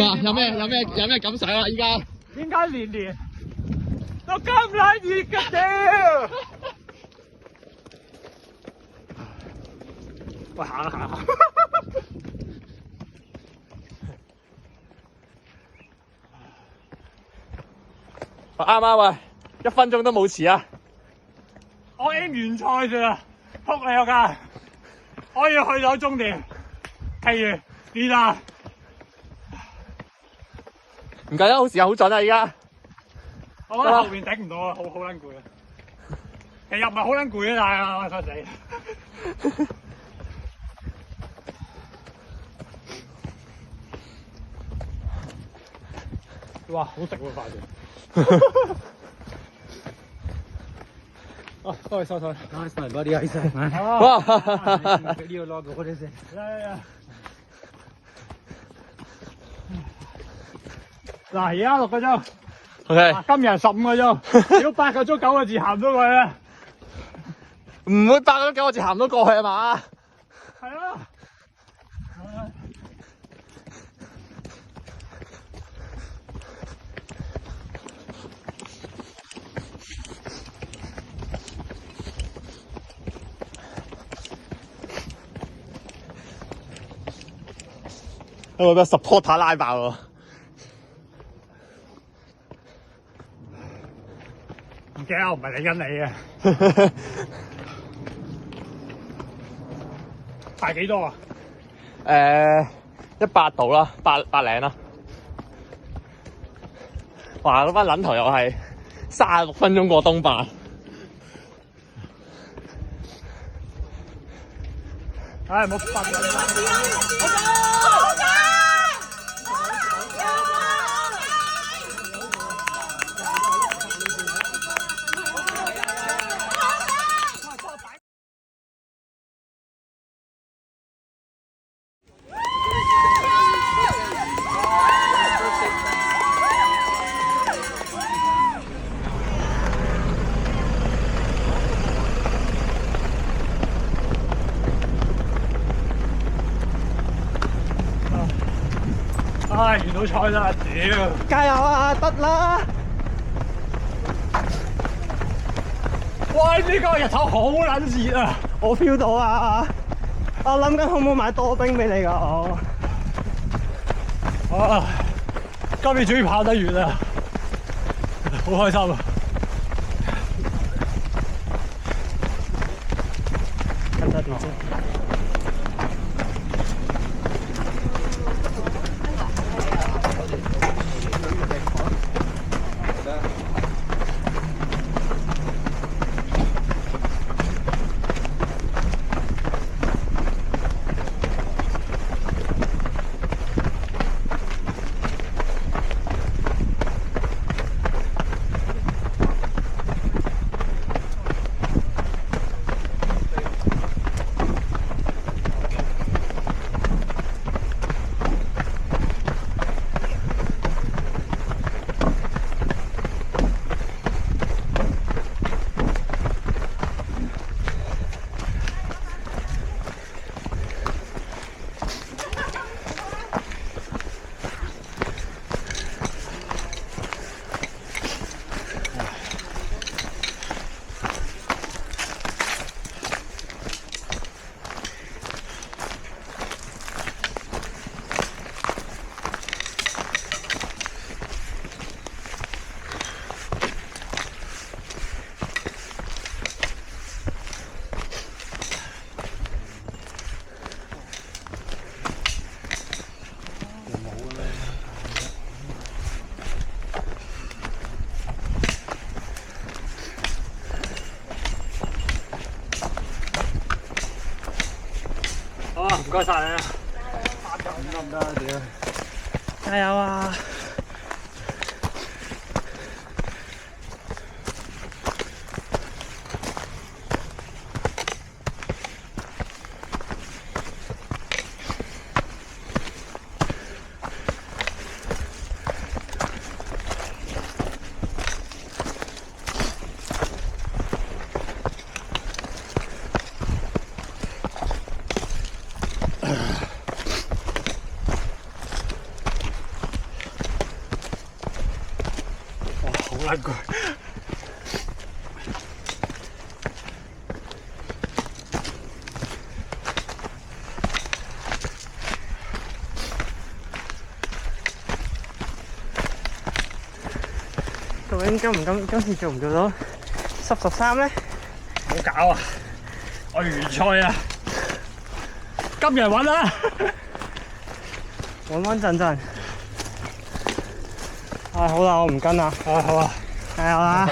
啊？有咩感想啊？依家點解年年都咁撚熱嘅屌？喂，行下。啱喂，1分鐘都冇遲啊！我 aim 完賽咋，仆你個街！我要去到終點，譬如呢啦。唔緊要，好時間好準啊！依家我覺得後面頂唔到啊，好撚攰啊！其實又唔係好撚攰啊，但係我想死。哇，好食喎快啲！哦，sorry。Nice man, buddy. I said, man. 哇 Video log. What is it? Yeah. 嗱，而家6個鐘。OK， 今日15個鐘，如果8個鐘9個字行唔到過去咧，唔會8個鐘9個字行唔到過去啊嘛？係啊。因為俾 supporter 拉爆喎。唔驚，我唔係理緊你嘅。大幾多啊？100度啦，100啦。哇！嗰班撚頭又係36分鐘過東壩。唉，冇瞓啦。唉，完到賽啦！屌，加油啊！得啦！哇！呢個日頭好撚熱啊！我 feel 到啊！我諗緊可唔可以買多冰俾你㗎我。啊！今年終於跑得完啦，好開心啊！跟得點先？唔該晒你啊！得唔得啊？屌！加油啊！撚攰。究竟今次做唔做到13咧？唔好搞啊！我完賽啊！今日揾啦，穩穩陣陣。好啦，我唔跟啦。好啊，加油啦！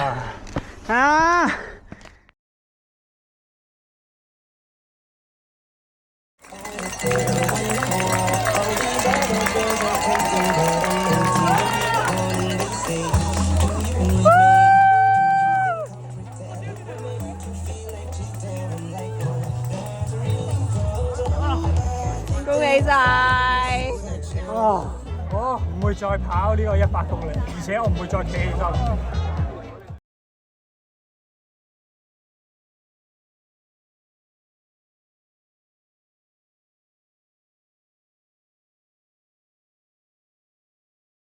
係啊！恭喜晒！我唔會再跑呢個100公里，而且我唔會再企起身。